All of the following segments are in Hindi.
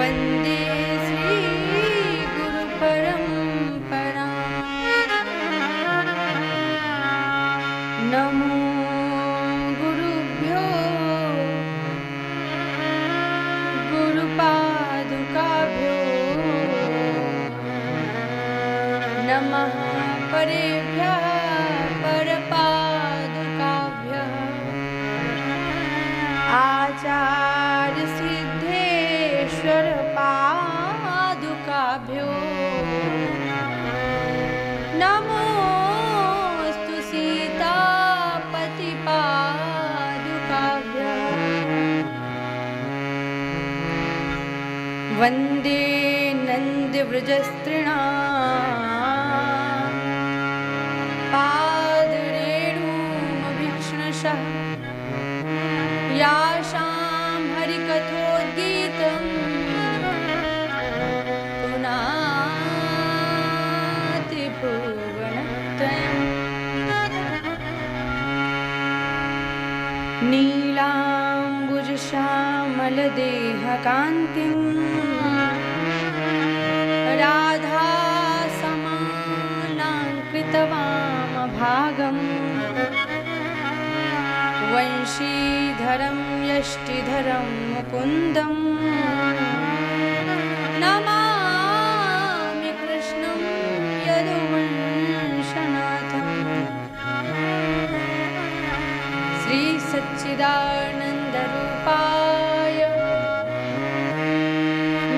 वन्दे श्री गुरु परम्परा। नमो गुरुभ्यो गुरुपादुकाभ्यो नमः। परेभ्यः परपादुकाभ्यः आचार्य सिद्धेश्वर पादुकाभ्यो नमोस्तु सीतापति पादुकाभ्यः। वन्दे नन्दव्रजस्त्रीणां पादरेणुमभीक्ष्णशः यासां हरिकथोद्गीतं पुनाति भुवनत्रयम्। नीलाम्बुजश्यामलदेहकान्तिं राधासमानाङ्कृतवामभागम् वंशीधरं यष्टिधरं मुकुन्दं नमामि कृष्णं यदुवंशनाथम्। श्रीसच्चिदानन्दरूपाय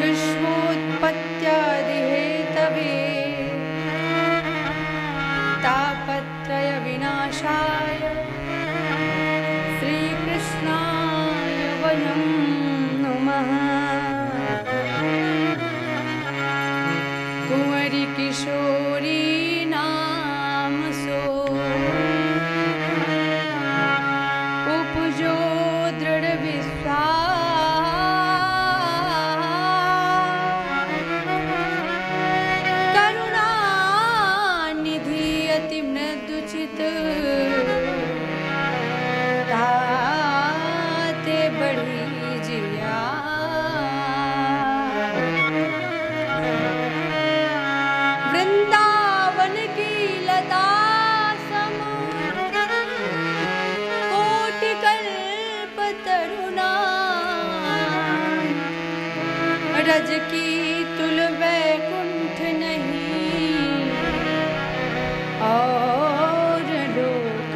विश्वोत्पत्त्यादिहेतवे तापत्रयविनाशाय श्रीकृष्णाय वयं नमः। कुंवरी किशोरी नाम सो उपजो दृढ़ विश्वास करुणानिधि अति मृदुचित ताते बढ़ी जिया। वृंदावन की लता सम कोटि कल्प तरुणा रज की तुल वैकुंठ नहीं और लोक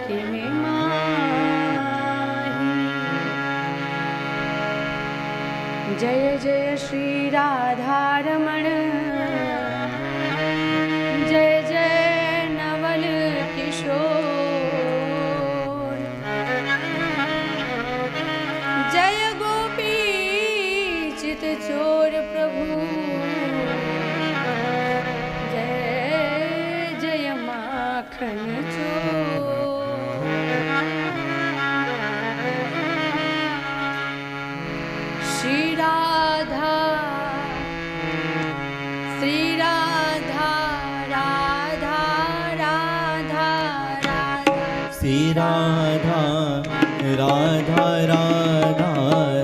के में माही। जय जय श्री राधारमण जय जय नवल किशोर जय गोपी चित चोर प्रभु जय जय माखन चोर। श्री राधा श्री राधा राधा राधा राधा श्री राधा राधा राधा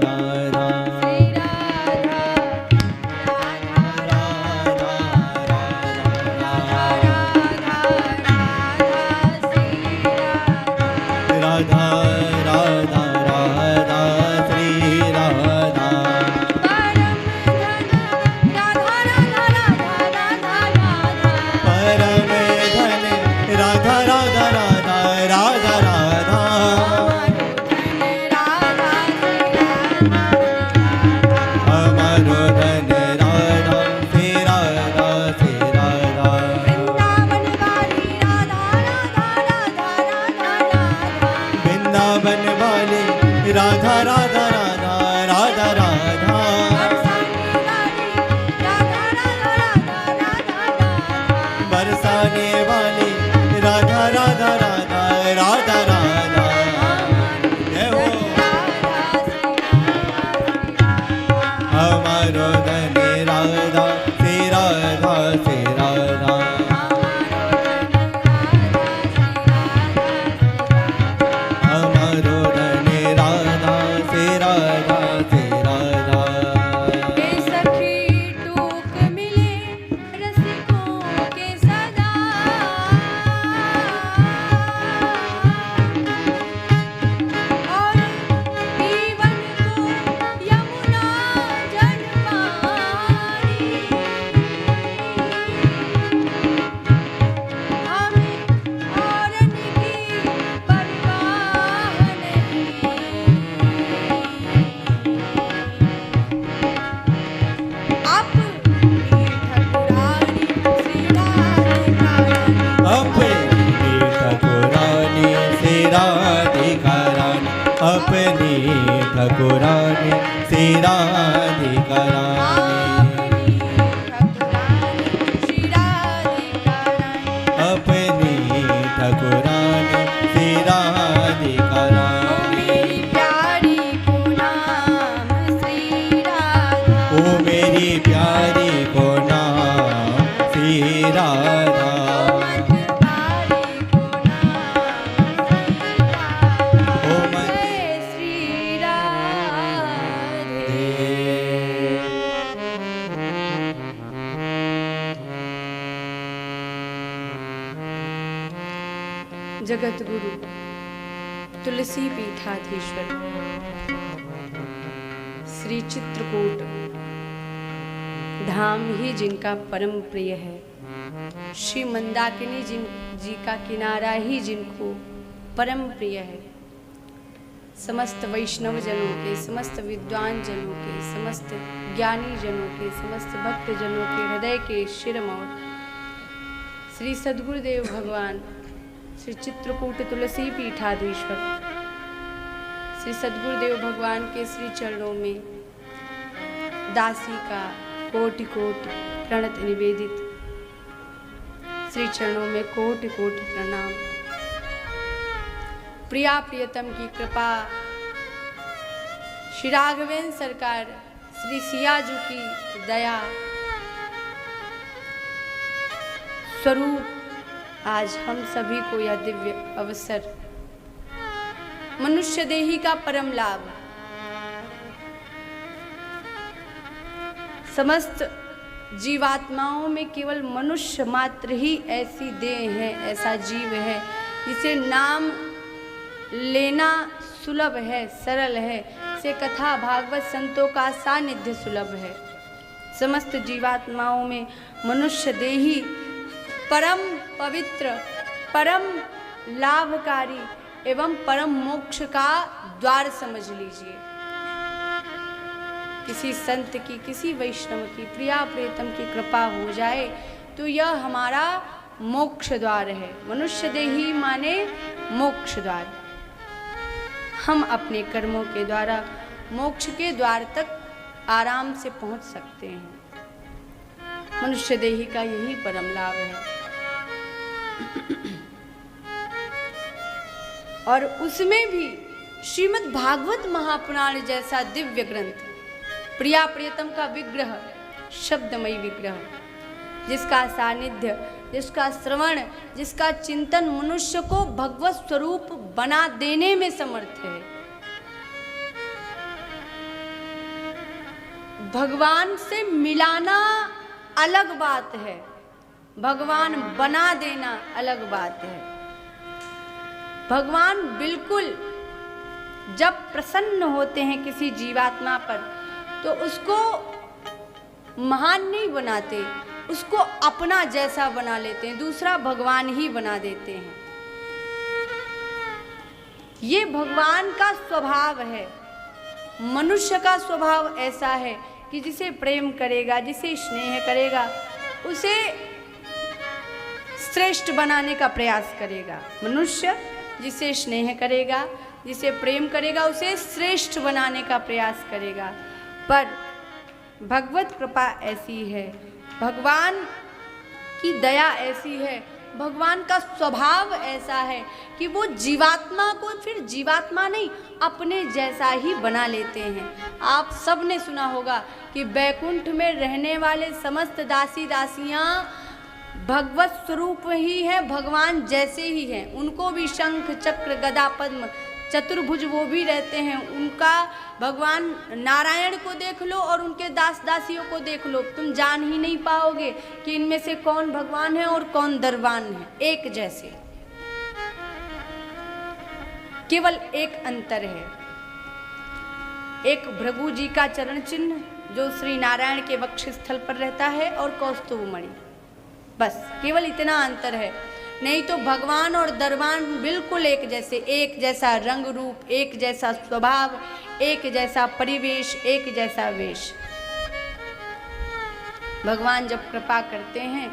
राधा श्री राधा राधा राधा राधा राधा श्री राधा राधा राधा श्री राधा परम धन राधा राधा राधा राधा परम धन राधा राधा राधा राधा राधा हमारो धन राधा श्री राधा हमारो धन राधा श्री राधा श्री राधा वृंदावन वाली राधा राधा राधा राधा राधा वृंदावन वाली राधा राधा राधा राधा बरसाने वाली राधा राधा राधा राधा राधा राधा जय हो। हमारो धन राधा श्री राधा श्री राधा हमारो धन राधा श्री राधा श्री राधा ठाकुरानी श्री राधिका रानी अपनी ठाकुरानी श्री राधिका रानी ओ मेरी प्यारी को नाम श्री राधा ओ मन जगत गुरु तुलसी पीठाधीश्वर श्री चित्रकूट धाम ही जिनका परम प्रिय है, श्री मंदाकिनी जी का किनारा ही जिनको परम प्रिय है, समस्त वैष्णव जनों के, समस्त विद्वान जनों के, समस्त ज्ञानी जनों के, समस्त भक्त जनों के हृदय के शिरमौर श्री सद्गुरुदेव भगवान श्री चित्रकूट तुलसी पीठाधीश्वर श्री सद्गुरुदेव भगवान के श्री चरणों में दासी का कोटि कोटि प्रणत निवेदित, श्री चरणों में कोटि कोटि प्रणाम। प्रिया प्रियतम की कृपा, श्री राघवेंद्र सरकार, श्री सियाजू की दया स्वरूप आज हम सभी को यह दिव्य अवसर, मनुष्य देही का परम लाभ, समस्त जीवात्माओं में केवल मनुष्य मात्र ही ऐसी देह है, ऐसा जीव है जिसे नाम लेना सुलभ है, सरल है, से कथा भागवत संतों का सानिध्य सुलभ है। समस्त जीवात्माओं में मनुष्य देही परम पवित्र, परम लाभकारी एवं परम मोक्ष का द्वार समझ लीजिए। किसी संत की, किसी वैष्णव की, प्रिया प्रियतम की कृपा हो जाए तो यह हमारा मोक्ष द्वार है। मनुष्य देही माने मोक्ष द्वार। हम अपने कर्मों के द्वारा मोक्ष के द्वार तक आराम से पहुंच सकते हैं। मनुष्य देही का यही परम लाभ है। और उसमें भी श्रीमद् भागवत महापुराण जैसा दिव्य ग्रंथ, प्रिया प्रियतम का विग्रह, शब्दमयी विग्रह, जिसका सानिध्य, जिसका श्रवण, जिसका चिंतन मनुष्य को भगवत स्वरूप बना देने में समर्थ है। भगवान से मिलाना अलग बात है, भगवान बना देना अलग बात है। भगवान बिल्कुल जब प्रसन्न होते हैं किसी जीवात्मा पर तो उसको महान नहीं बनाते, उसको अपना जैसा बना लेते हैं, दूसरा भगवान ही बना देते हैं। ये भगवान का स्वभाव है। मनुष्य का स्वभाव ऐसा है कि जिसे प्रेम करेगा, जिसे स्नेह करेगा, उसे श्रेष्ठ बनाने का प्रयास करेगा। मनुष्य जिसे स्नेह करेगा, जिसे प्रेम करेगा, उसे श्रेष्ठ बनाने का प्रयास करेगा। पर भगवत कृपा ऐसी है, भगवान की दया ऐसी है, भगवान का स्वभाव ऐसा है कि वो जीवात्मा को फिर जीवात्मा नहीं, अपने जैसा ही बना लेते हैं। आप सब ने सुना होगा कि बैकुंठ में रहने वाले समस्त दासी दासियां भगवत स्वरूप ही है, भगवान जैसे ही हैं। उनको भी शंख चक्र गदा पद्म चतुर्भुज वो भी रहते हैं। उनका भगवान नारायण को देख लो और उनके दास दासियों को देख लो, तुम जान ही नहीं पाओगे कि इनमें से कौन भगवान है और कौन दरबान है। एक जैसे, केवल एक अंतर है, एक भृगु जी का चरण चिन्ह जो श्री नारायण के वक्ष स्थल पर रहता है और कौस्तुभ मणि, बस केवल इतना अंतर है। नहीं तो भगवान और दरबान बिल्कुल एक जैसे, एक जैसा रंग रूप, एक जैसा स्वभाव, एक जैसा परिवेश, एक जैसा वेश। भगवान जब कृपा करते हैं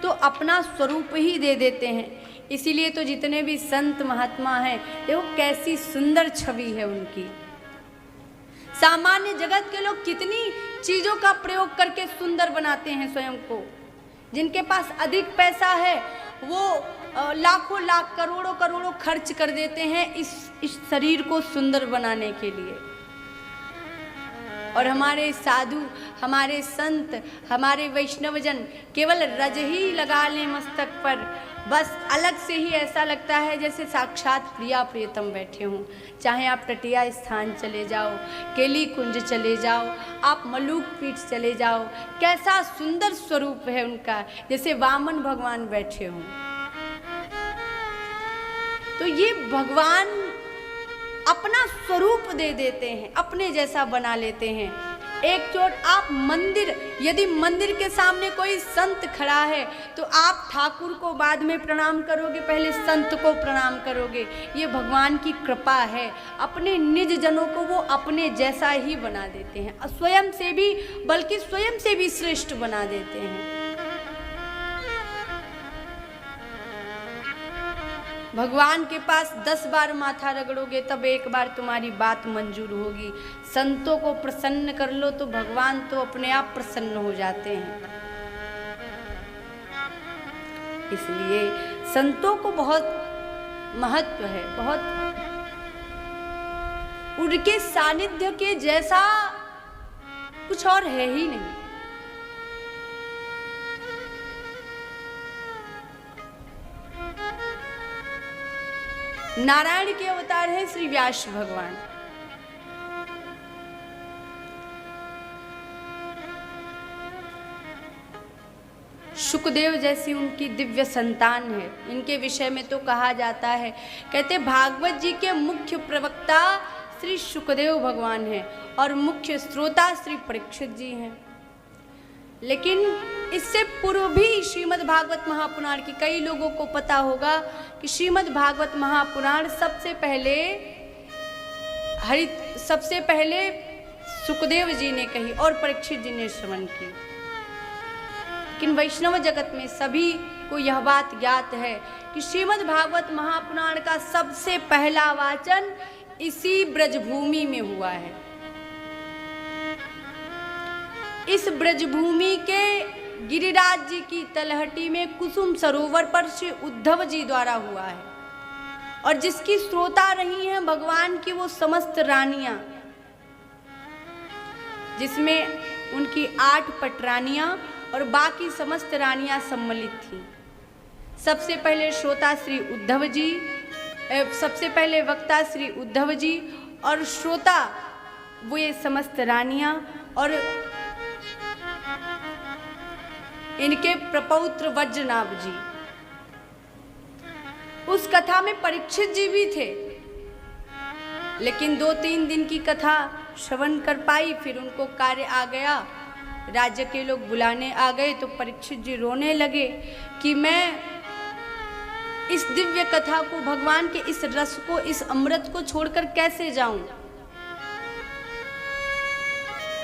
तो अपना स्वरूप ही दे देते हैं। इसीलिए तो जितने भी संत महात्मा हैं देखो कैसी सुंदर छवि है उनकी, सामान्य जगत के लोग कितनी चीज़ों का प्रयोग करके सुंदर बनाते हैं स्वयं को। जिनके पास अधिक पैसा है वो लाखों लाख करोड़ों करोड़ों खर्च कर देते हैं इस शरीर को सुंदर बनाने के लिए। और हमारे साधु, हमारे संत, हमारे वैष्णवजन केवल रज ही लगा लें मस्तक पर, बस अलग से ही ऐसा लगता है जैसे साक्षात प्रिया प्रियतम बैठे हों। चाहे आप तटिया स्थान चले जाओ, केली कुंज चले जाओ, आप मलूक पीठ चले जाओ, कैसा सुंदर स्वरूप है उनका, जैसे वामन भगवान बैठे हों। तो ये भगवान अपना स्वरूप दे देते हैं, अपने जैसा बना लेते हैं। एक चोट आप मंदिर, यदि मंदिर के सामने कोई संत खड़ा है तो आप ठाकुर को बाद में प्रणाम करोगे, पहले संत को प्रणाम करोगे। ये भगवान की कृपा है, अपने निज जनों को वो अपने जैसा ही बना देते हैं, स्वयं से भी, बल्कि स्वयं से भी श्रेष्ठ बना देते हैं। भगवान के पास 10 बार माथा रगड़ोगे तब एक बार तुम्हारी बात मंजूर होगी। संतों को प्रसन्न कर लो तो भगवान तो अपने आप प्रसन्न हो जाते हैं। इसलिए संतों को बहुत महत्व है, बहुत, उनके सानिध्य के जैसा कुछ और है ही नहीं। नारायण के अवतार है श्री व्यास भगवान। शुकदेव जैसी उनकी दिव्य संतान है। इनके विषय में तो कहा जाता है, कहते भागवत जी के मुख्य प्रवक्ता श्री शुकदेव भगवान हैं और मुख्य श्रोता श्री परीक्षित जी हैं। लेकिन इससे पूर्व भी श्रीमद् भागवत महापुराण की, कई लोगों को पता होगा कि श्रीमद् भागवत महापुराण सबसे पहले सुखदेव जी ने कही और परीक्षित जी ने श्रवण की। लेकिन वैष्णव जगत में सभी को यह बात ज्ञात है कि श्रीमद् भागवत महापुराण का सबसे पहला वाचन इसी ब्रजभूमि में हुआ है। इस ब्रजभूमि के गिरिराज जी की तलहटी में कुसुम सरोवर पर श्री उद्धव जी द्वारा हुआ है और जिसकी श्रोता रही हैं भगवान की वो समस्त रानियां, जिसमें उनकी 8 पटरानियां और बाकी समस्त रानियां सम्मिलित थीं। सबसे पहले श्रोता श्री उद्धव जी, सबसे पहले वक्ता श्री उद्धव जी और श्रोता वो ये समस्त रानियां और इनके प्रपौत्र वज्रनाभ जी। उस कथा में परीक्षित जी भी थे, लेकिन 2-3 दिन की कथा श्रवण कर पाई, फिर उनको कार्य आ गया, राज्य के लोग बुलाने आ गए तो परीक्षित जी रोने लगे कि मैं इस दिव्य कथा को, भगवान के इस रस को, इस अमृत को छोड़कर कैसे जाऊं।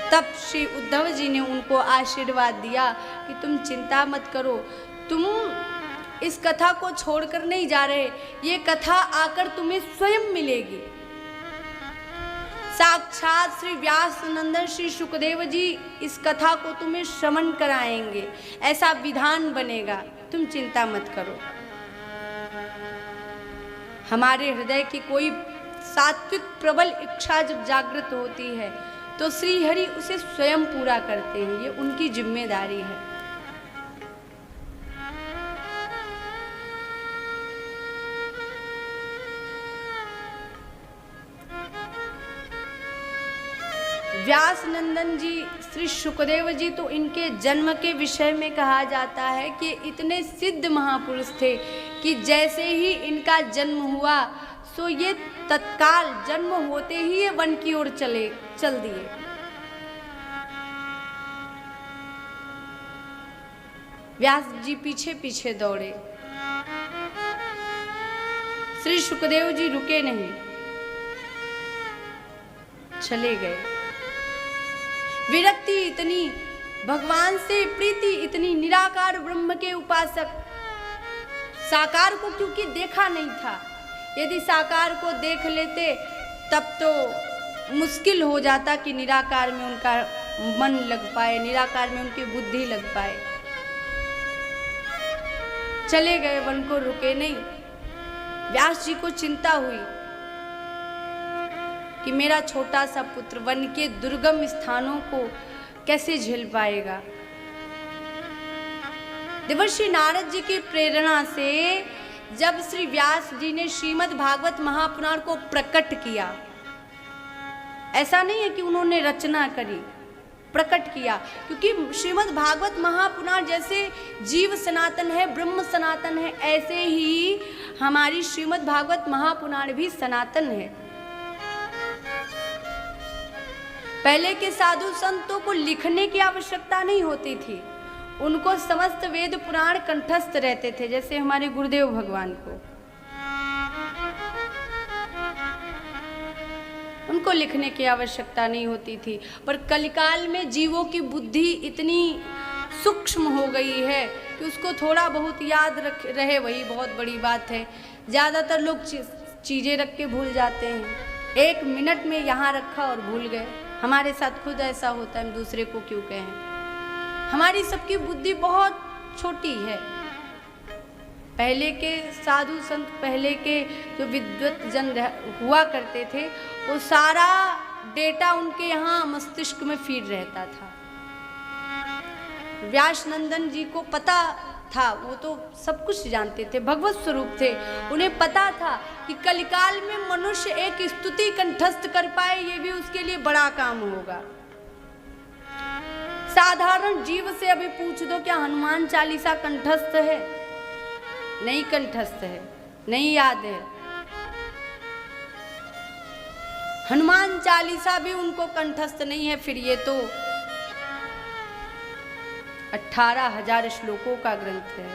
तब श्री उद्धव जी ने उनको आशीर्वाद दिया कि तुम चिंता मत करो, तुम इस कथा को छोड़कर नहीं जा रहे, ये कथा आकर तुम्हें स्वयं मिलेगी। साक्षात श्री व्यास नंदन श्री शुकदेव जी इस कथा को तुम्हें श्रवण कराएंगे, ऐसा विधान बनेगा, तुम चिंता मत करो। हमारे हृदय की कोई सात्विक प्रबल इच्छा जब जागृत होती है तो श्री हरि उसे स्वयं पूरा करते हैं, ये उनकी जिम्मेदारी है। व्यास नंदन जी श्री शुकदेव जी, तो इनके जन्म के विषय में कहा जाता है कि इतने सिद्ध महापुरुष थे कि जैसे ही इनका जन्म हुआ सो ये तत्काल जन्म होते ही ये वन की ओर चल दिए। व्यास जी पीछे पीछे दौड़े, श्री शुकदेव जी रुके नहीं, चले गए। विरक्ति इतनी, भगवान से प्रीति इतनी, निराकार ब्रह्म के उपासक, साकार को क्योंकि देखा नहीं था, यदि साकार को देख लेते तब तो मुश्किल हो जाता कि निराकार में उनका मन लग पाए, निराकार में उनकी बुद्धि लग पाए। चले गए, वन को रुके नहीं। व्यास जी को चिंता हुई कि मेरा छोटा सा पुत्र वन के दुर्गम स्थानों को कैसे झेल पाएगा। देवर्षि नारद जी की प्रेरणा से जब श्री व्यास जी ने श्रीमद् भागवत महापुराण को प्रकट किया, ऐसा नहीं है कि उन्होंने रचना करी, प्रकट किया, क्योंकि श्रीमद् भागवत महापुराण जैसे जीव सनातन है, ब्रह्म सनातन है, ऐसे ही हमारी श्रीमद् भागवत महापुराण भी सनातन है। पहले के साधु संतों को लिखने की आवश्यकता नहीं होती थी, उनको समस्त वेद पुराण कंठस्थ रहते थे, जैसे हमारे गुरुदेव भगवान को। उनको लिखने की आवश्यकता नहीं होती थी। पर कलिकाल में जीवों की बुद्धि इतनी सूक्ष्म हो गई है कि उसको थोड़ा बहुत याद रहे वही बहुत बड़ी बात है। ज़्यादातर लोग चीज़ें रख के भूल जाते हैं, 1 मिनट में यहाँ रखा और भूल गए। हमारे साथ खुद ऐसा होता है, हम दूसरे को क्यों कहें। हमारी सबकी बुद्धि बहुत छोटी है। पहले के साधु संत, पहले के जो विद्वत जन हुआ करते थे, वो सारा डेटा उनके यहाँ मस्तिष्क में फीड रहता था। व्यास नंदन जी को पता था, वो तो सब कुछ जानते थे, भगवत स्वरूप थे। उन्हें पता था कि कलिकाल में मनुष्य एक स्तुति कंठस्थ कर पाए, ये भी उसके लिए बड़ा काम होगा। साधारण जीव से अभी पूछ दो, क्या हनुमान चालीसा कंठस्थ है? नहीं कंठस्थ है, नहीं याद है। हनुमान चालीसा भी उनको कंठस्थ नहीं है, फिर ये तो 18,000 श्लोकों का ग्रंथ है।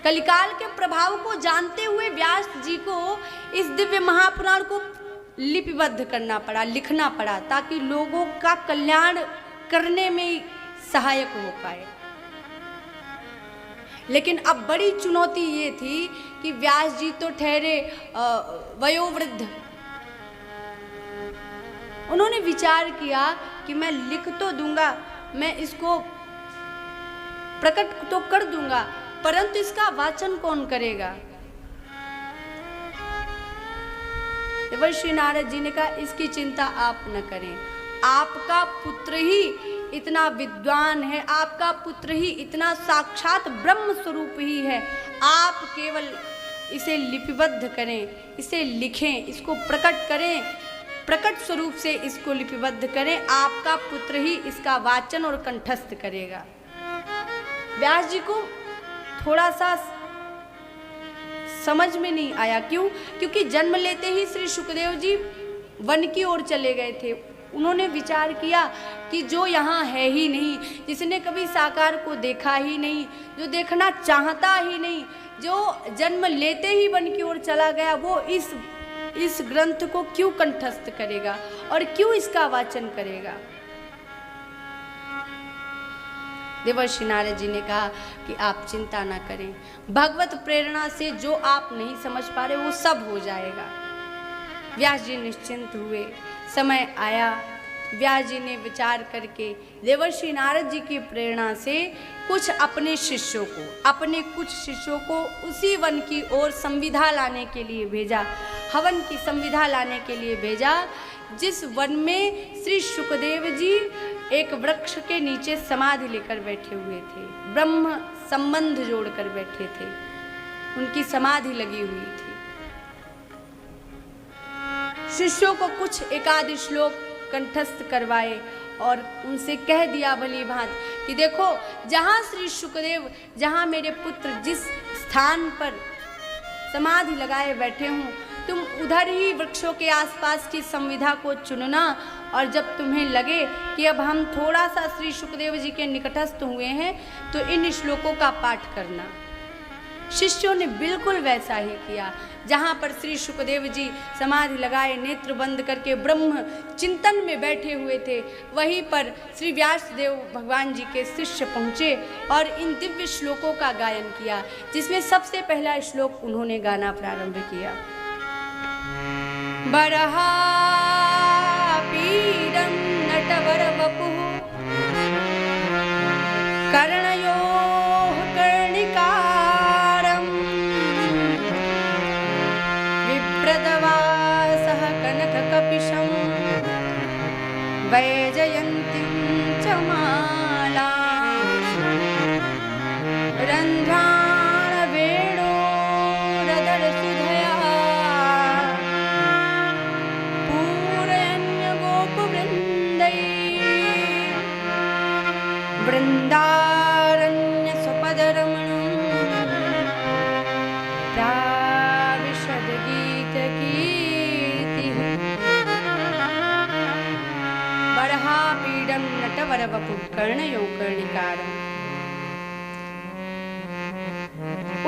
कलिकाल के प्रभाव को जानते हुए व्यास जी को इस दिव्य महापुराण को लिपिबद्ध करना पड़ा, लिखना पड़ा, ताकि लोगों का कल्याण करने में सहायक हो पाए। लेकिन अब बड़ी चुनौती ये थी कि व्यास जी तो ठहरे वयोवृद्ध। उन्होंने विचार किया कि मैं लिख तो दूंगा, मैं इसको प्रकट तो कर दूंगा, परंतु इसका वाचन कौन करेगा? देवर्षि नारद जी ने कहा, इसकी चिंता आप न करें, आपका पुत्र ही इतना विद्वान है, आपका पुत्र ही इतना साक्षात ब्रह्म स्वरूप ही है। आप केवल इसे लिपिबद्ध करें, इसे लिखें, इसको प्रकट करें, प्रकट स्वरूप से इसको लिपिबद्ध करें। आपका पुत्र ही इसका वाचन और कंठस्थ करेगा। व्यास जी को थोड़ा सा समझ में नहीं आया। क्यों? क्योंकि जन्म लेते ही श्री सुखदेव जी वन की ओर चले गए थे। उन्होंने विचार किया कि जो यहाँ है ही नहीं, जिसने कभी साकार को देखा ही नहीं, जो देखना चाहता ही नहीं, जो जन्म लेते ही वन की ओर चला गया, वो इस ग्रंथ को क्यों कंठस्थ करेगा और क्यों इसका वाचन करेगा? देवर्षि नारद जी ने कहा कि आप चिंता ना करें, भगवत प्रेरणा से जो आप नहीं समझ पा रहे वो सब हो जाएगा। व्यास जी निश्चिंत हुए। समय आया, व्यास जी ने विचार करके देवर्षि नारद जी की प्रेरणा से कुछ अपने कुछ शिष्यों को उसी वन की ओर संविधा लाने के लिए भेजा, हवन की संविधा लाने के लिए भेजा, जिस वन में श्री सुखदेव जी एक वृक्ष के नीचे समाधि लेकर बैठे हुए थे, ब्रह्म संबंध जोड़कर बैठे थे, उनकी समाधि लगी हुई थी। शिष्यों को कुछ एकादि श्लोक कंठस्थ करवाए और उनसे कह दिया भली भांति कि देखो, जहाँ श्री सुखदेव, जहाँ मेरे पुत्र जिस स्थान पर समाधि लगाए बैठे हों, तुम उधर ही वृक्षों के आसपास की संविधा को चुनना, और जब तुम्हें लगे कि अब हम थोड़ा सा श्री सुखदेव जी के निकटस्थ हुए हैं तो इन श्लोकों का पाठ करना। शिष्यों ने बिल्कुल वैसा ही किया। जहाँ पर श्री सुखदेव जी समाधि लगाए नेत्र बंद करके ब्रह्म चिंतन में बैठे हुए थे, वहीं पर श्री व्यासदेव भगवान जी के शिष्य पहुँचे और इन दिव्य श्लोकों का गायन किया, जिसमें सबसे पहला श्लोक उन्होंने गाना प्रारंभ किया। बरहा कर्णयोः कर्णिकारम् विप्रदवासः कनककपिशम् वैजयन्तीं च मालाम् रन्ध्राणवेणोरदरसुधया पूरयन्यगोपवृन्दैः वृन्दारण्यस्वपदरमणं प्राविशद्गीतकीर्तिः बर्हापीडं नटवरवपुः कर्णयो कर्णिकारम्।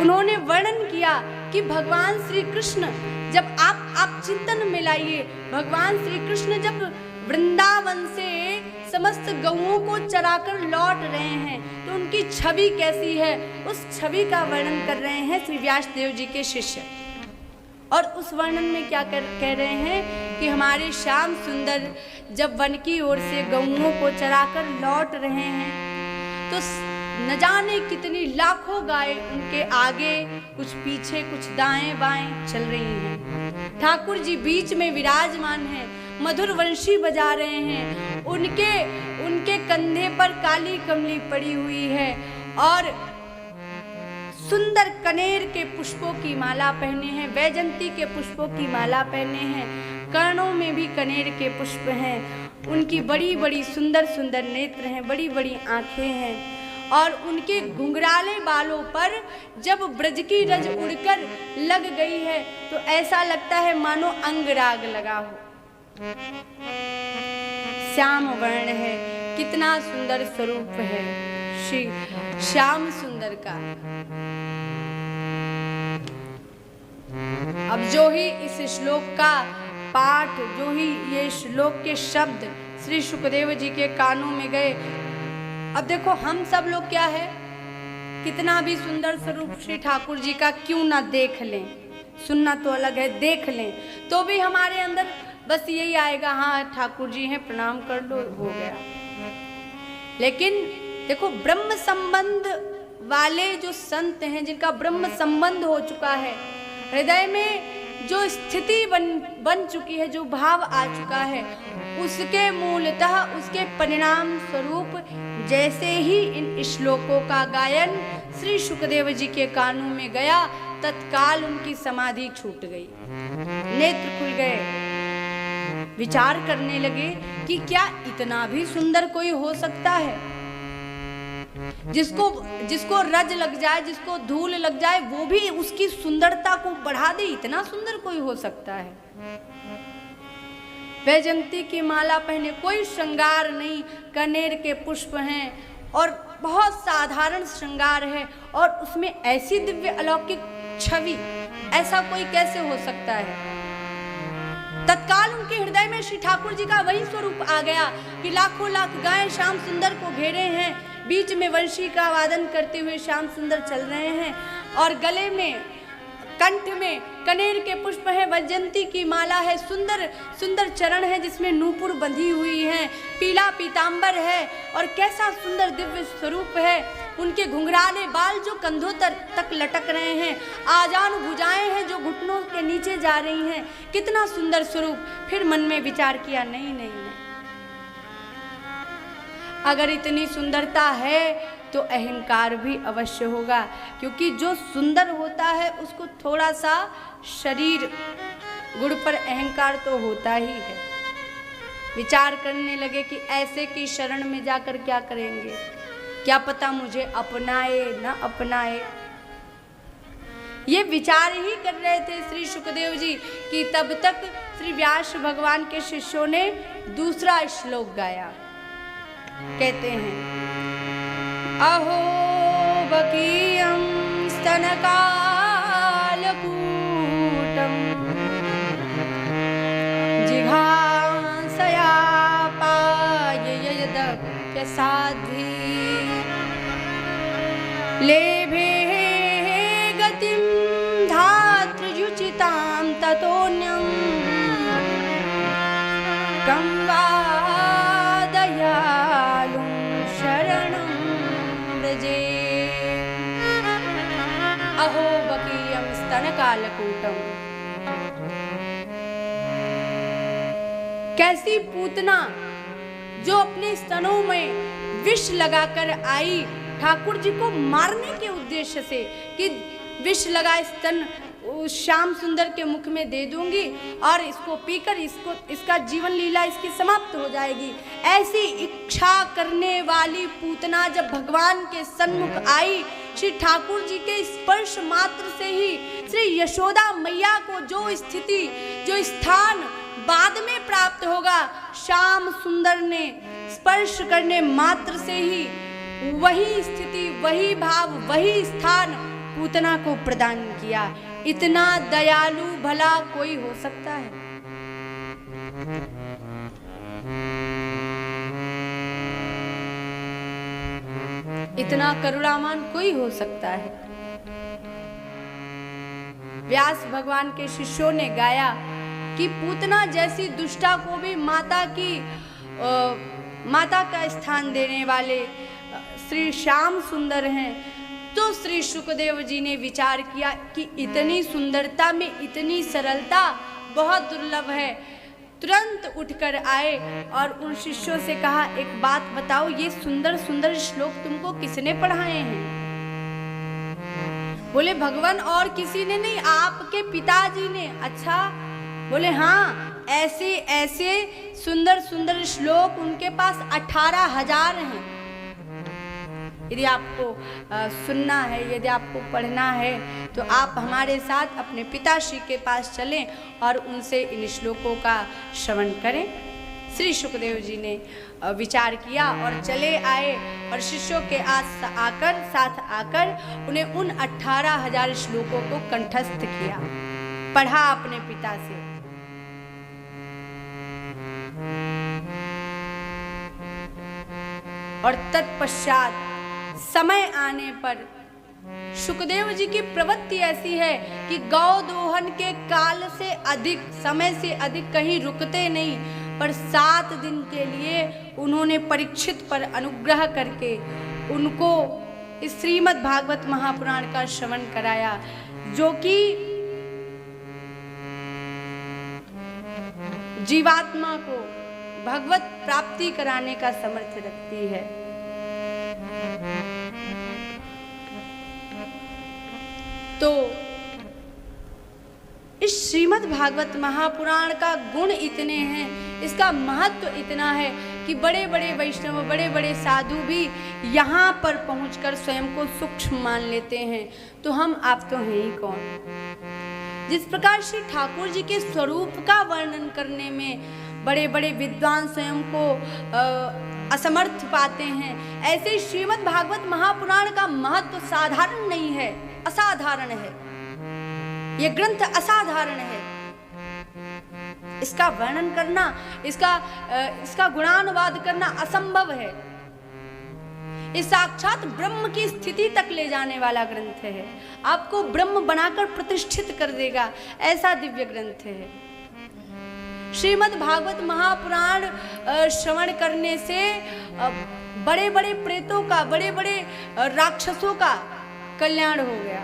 उन्होंने वर्णन किया कि भगवान श्री कृष्ण जब आप चिंतन में लाइए, भगवान श्री कृष्ण जब वृंदावन से समस्त गौओं को चराकर लौट रहे हैं तो उनकी छवि कैसी है, उस छवि का वर्णन कर रहे हैं श्री व्यासदेव जी के शिष्य। और उस वर्णन में क्या कह रहे हैं कि हमारे श्याम सुंदर जब वन की ओर से गौओं को चराकर लौट रहे हैं तो न जाने कितनी लाखों गाय उनके आगे, कुछ पीछे, कुछ दाएं बाएं चल रही हैं। ठाकुर जी बीच में विराजमान हैं, मधुर वंशी बजा रहे हैं, उनके कंधे पर काली कमली पड़ी हुई है और सुंदर कनेर के पुष्पों की माला पहने हैं, वैजंती के पुष्पों की माला पहने हैं, कर्णों में भी कनेर के पुष्प हैं, उनकी बड़ी बड़ी सुंदर सुंदर नेत्र हैं, बड़ी बड़ी आंखें हैं और उनके घुंघराले बालों पर जब ब्रज की रज उड़कर लग गई है तो ऐसा लगता है मानो अंगराग लगा हो। श्याम वर्ण है, कितना सुंदर स्वरूप है श्री श्याम सुंदर का। अब जो ही इस श्लोक का पाठ, जो ही ये श्लोक के शब्द श्री सुखदेव जी के कानों में गए, अब देखो हम सब लोग क्या है, कितना भी सुंदर स्वरूप श्री ठाकुर जी का क्यों ना देख लें, सुनना तो अलग है, देख लें तो भी हमारे अंदर बस यही आएगा, हाँ ठाकुर जी हैं, प्रणाम कर लो, हो गया। लेकिन देखो ब्रह्म संबंध वाले जो संत हैं, जिनका ब्रह्म संबंध हो चुका है, हृदय में जो स्थिति बन चुकी है, जो भाव आ चुका है, उसके मूलतः उसके परिणाम स्वरूप जैसे ही इन श्लोकों का गायन श्री सुखदेव जी के कानों में गया, तत्काल उनकी समाधि छूट गई, नेत्र खुल गए, विचार करने लगे कि क्या इतना भी सुंदर कोई हो सकता है, जिसको रज लग जाए, जिसको धूल लग जाए, वो भी उसकी सुंदरता को बढ़ा दे, इतना सुंदर कोई हो सकता है। वैजंती की माला पहने, कोई श्रृंगार नहीं, कनेर के पुष्प हैं और बहुत साधारण श्रृंगार है और उसमें ऐसी दिव्य अलौकिक छवि, ऐसा कोई कैसे हो सकता है। तत्काल उनके हृदय में श्री ठाकुर जी का वही स्वरूप आ गया कि लाखों लाख गायें श्याम सुंदर को घेरे हैं, बीच में वंशी का वादन करते हुए श्याम सुंदर चल रहे हैं और गले में, कंठ में कनेर के पुष्प है, वैजंती की माला है, सुंदर सुंदर चरण है जिसमें नूपुर बंधी हुई है, पीला पीतांबर है और कैसा सुंदर दिव्य स्वरूप है। उनके घुंघराले बाल जो कंधों तक लटक रहे हैं, आजान भुजाएं हैं जो घुटनों के नीचे जा रही हैं, कितना सुंदर स्वरूप। फिर मन में विचार किया, नहीं नहीं नहीं, अगर इतनी सुंदरता है तो अहंकार भी अवश्य होगा, क्योंकि जो सुंदर होता है उसको थोड़ा सा शरीर गुण पर अहंकार तो होता ही है। विचार करने लगे कि ऐसे की शरण में जाकर क्या करेंगे, क्या पता मुझे अपनाए न अपनाए। ये विचार ही कर रहे थे श्री सुखदेव जी कि तब तक श्री व्यास भगवान के शिष्यों ने दूसरा श्लोक गाया। कहते हैं, अहो बकीयं स्तनकालकूटं जिघांसया पाययदप्यसाध्वी लेभे गतिं धातृयुचितां ततोऽन्यं कं वा दयालुं शरणं अहो बकीयम स्तन कालकूटम। कैसी पूतना जो अपने स्तनों में विष लगाकर आई ठाकुर जी को मारने के उद्देश्य से, कि विष लगा स्तन श्याम सुंदर के मुख में दे दूंगी और इसको पीकर इसका जीवन लीला इसकी समाप्त हो जाएगी। ऐसी इच्छा करने वाली पूतना जब भगवान के सन्मुख आई, श्री ठाकुर जी के स्पर्श मात्र से ही श्री यशोदा मैया को जो स्थिति जो स्थान बाद में प्राप्त होगा, श्याम सुंदर ने स्पर्श करने मात्र से ही वही स्थिति, वही भाव, वही स्थान पूतना को प्रदान किया। इतना दयालु भला कोई हो सकता है? इतना करुणावान कोई हो सकता है? व्यास भगवान के शिष्यों ने गाया कि पूतना जैसी दुष्टा को भी माता का स्थान देने वाले श्री श्याम सुंदर हैं। तो श्री शुकदेव जी ने विचार किया कि इतनी सुंदरता में इतनी सरलता बहुत दुर्लभ है। तुरंत उठकर आए और उन शिष्यों से कहा, एक बात बताओ, ये सुंदर सुंदर श्लोक तुमको किसने पढ़ाए हैं? बोले भगवान और किसी ने नहीं, आपके पिताजी ने। अच्छा, बोले हाँ, ऐसे ऐसे सुंदर सुंदर श्लोक उनके पास 18,000 हैं। यदि आपको सुनना है, यदि आपको पढ़ना है, तो आप हमारे साथ अपने पिताश्री के पास चलें और उनसे इन श्लोकों का श्रवण करें। श्री सुखदेव जी ने विचार किया और चले आए और शिष्यों के साथ आकर उन्हें उन 18,000 श्लोकों को कंठस्थ किया, पढ़ा अपने पिता से। और तत्पश्चात समय आने पर सुखदेव जी की प्रवृत्ति ऐसी है कि गौ दोहन के काल से अधिक, समय से अधिक कहीं रुकते नहीं, पर 7 दिन के लिए उन्होंने परीक्षित पर अनुग्रह करके उनको इस श्रीमद् भागवत महापुराण का श्रवण कराया, जो कि जीवात्मा को भगवत प्राप्ति कराने का सामर्थ्य रखती है। तो इस श्रीमद् भागवत महापुराण का गुण इतने हैं, इसका महत्व इतना है कि बड़े बड़े वैष्णव, बड़े बड़े साधु भी यहाँ पर पहुंचकर स्वयं को सूक्ष्म मान लेते हैं। तो हम आप तो हैं ही कौन? जिस प्रकार श्री ठाकुर जी के स्वरूप का वर्णन करने में बड़े बड़े विद्वान स्वयं को असमर्थ पाते हैं, ऐसे श्रीमद् भागवत महापुराण का महत्व साधारण नहीं है, असाधारण है। ये ग्रंथ असाधारण है। इसका वर्णन करना, इसका गुणानुवाद करना असंभव है। ये साक्षात ब्रह्म की स्थिति तक ले जाने वाला ग्रंथ है। आपको ब्रह्म बनाकर प्रतिष्ठित कर देगा, ऐसा दिव्य ग्रंथ है। श्रीमद् भागवत महापुराण श्रवण करने से बड़े बड़े प्रेतों का, बड़े बड़े राक्षसों का कल्याण हो गया।